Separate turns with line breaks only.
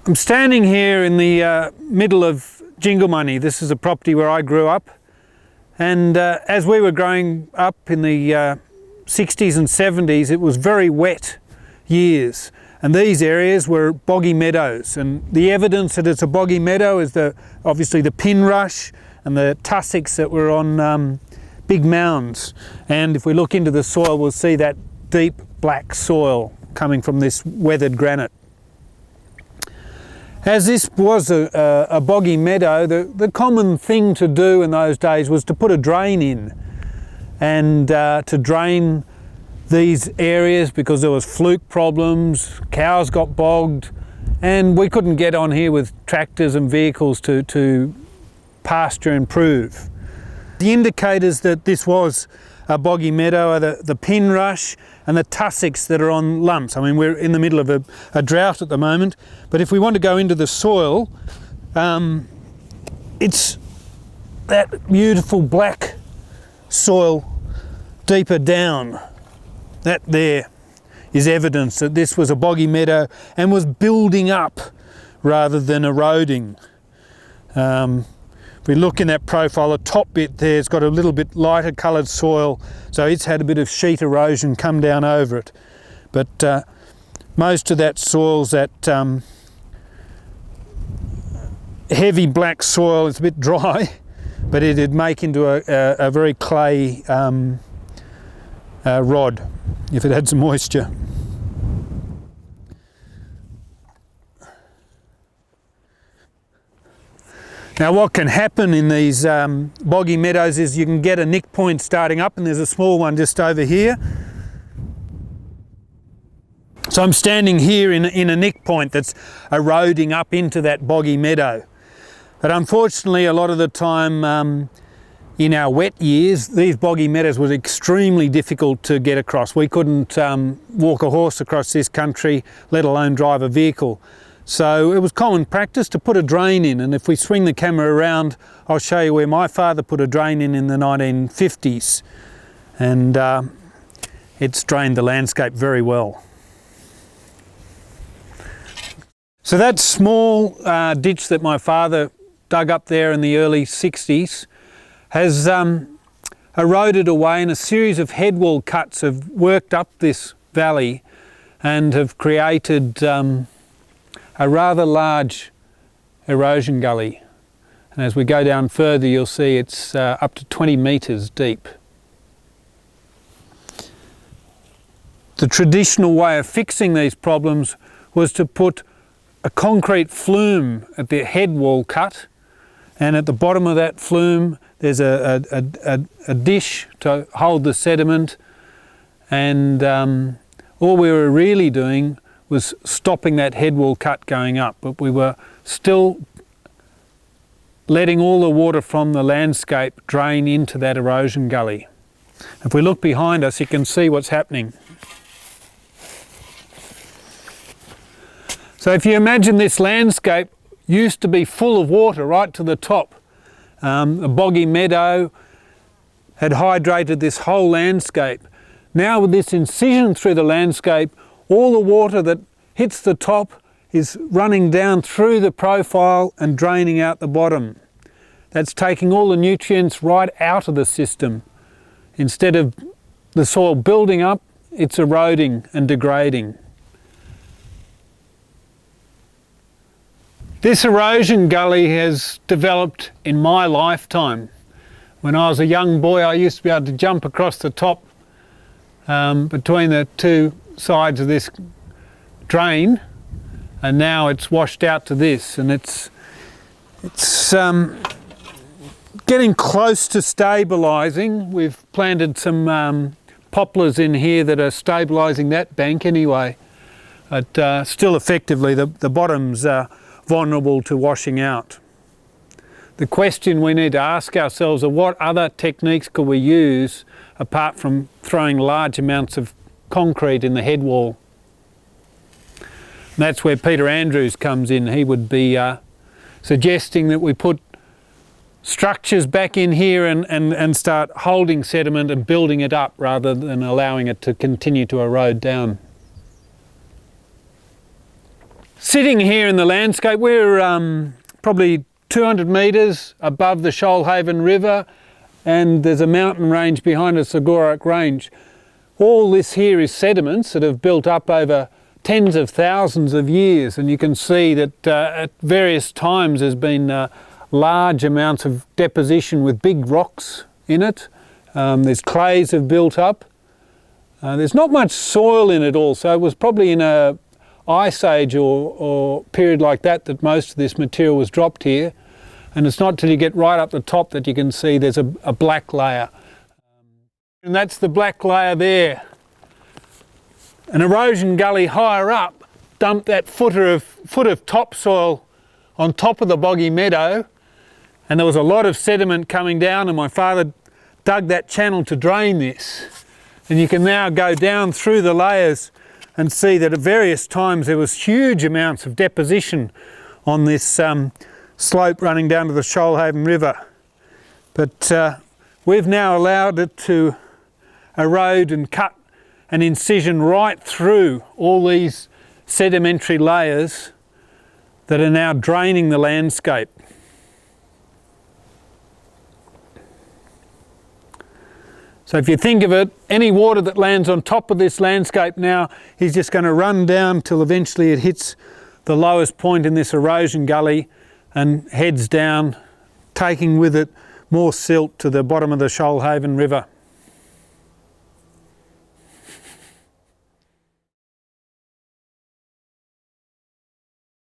I'm standing here in the middle of Jinglemoney. This is a property where I grew up, and as we were growing up in the 60s and 70s, it was very wet years, and these areas were boggy meadows, and the evidence that it's a boggy meadow is obviously the pin rush and the tussocks that were on big mounds. And if we look into the soil, we'll see that deep black soil coming from this weathered granite. As this was a boggy meadow, the common thing to do in those days was to put a drain in, and to drain these areas because there was fluke problems, cows got bogged, and we couldn't get on here with tractors and vehicles to pasture and improve. The indicators that this was a boggy meadow are the pin rush and the tussocks that are on lumps. I mean, we're in the middle of a drought at the moment, but if we want to go into the soil, it's that beautiful black soil deeper down. That there is evidence that this was a boggy meadow and was building up rather than eroding. If we look in that profile, the top bit there's got a little bit lighter coloured soil, so it's had a bit of sheet erosion come down over it. But most of that soil's that heavy black soil. It's a bit dry, but it'd make into a very clay rod if it had some moisture. Now what can happen in these boggy meadows is you can get a nick point starting up, and there's a small one just over here. So I'm standing here in a nick point that's eroding up into that boggy meadow. But unfortunately, a lot of the time in our wet years, these boggy meadows were extremely difficult to get across. We couldn't walk a horse across this country, let alone drive a vehicle. So it was common practice to put a drain in, and if we swing the camera around, I'll show you where my father put a drain in the 1950s, and it's drained the landscape very well. So that small ditch that my father dug up there in the early 60s has eroded away, and a series of headwall cuts have worked up this valley and have created a rather large erosion gully. And as we go down further, you'll see it's up to 20 metres deep. The traditional way of fixing these problems was to put a concrete flume at the head wall cut, and at the bottom of that flume there's a dish to hold the sediment, and all we were really doing was stopping that head wall cut going up, but we were still letting all the water from the landscape drain into that erosion gully. If we look behind us, you can see what's happening. So if you imagine this landscape used to be full of water right to the top, a boggy meadow had hydrated this whole landscape. Now with this incision through the landscape, all the water that hits the top is running down through the profile and draining out the bottom. That's taking all the nutrients right out of the system. Instead of the soil building up, it's eroding and degrading. This erosion gully has developed in my lifetime. When I was a young boy, I used to be able to jump across the top between the two sides of this drain, and now it's washed out to this, and it's getting close to stabilising. We've planted some poplars in here that are stabilising that bank anyway, but still effectively the bottom's vulnerable to washing out. The question we need to ask ourselves are, what other techniques could we use apart from throwing large amounts of concrete in the head wall? And that's where Peter Andrews comes in. He would be suggesting that we put structures back in here and start holding sediment and building it up rather than allowing it to continue to erode down. Sitting here in the landscape, we're probably 200 metres above the Shoalhaven River, and there's a mountain range behind us, the Gorock Range. All this here is sediments that have built up over tens of thousands of years, and you can see that at various times there's been large amounts of deposition with big rocks in it. There's clays have built up. There's not much soil in it also. It was probably in a ice age or period like that most of this material was dropped here. And it's not till you get right up the top that you can see there's a black layer. And that's the black layer there. An erosion gully higher up dumped that foot of topsoil on top of the boggy meadow, and there was a lot of sediment coming down, and my father dug that channel to drain this. And you can now go down through the layers and see that at various times there was huge amounts of deposition on this slope running down to the Shoalhaven River. But we've now allowed it to erode and cut an incision right through all these sedimentary layers that are now draining the landscape. So if you think of it, any water that lands on top of this landscape now is just going to run down till eventually it hits the lowest point in this erosion gully and heads down, taking with it more silt to the bottom of the Shoalhaven River.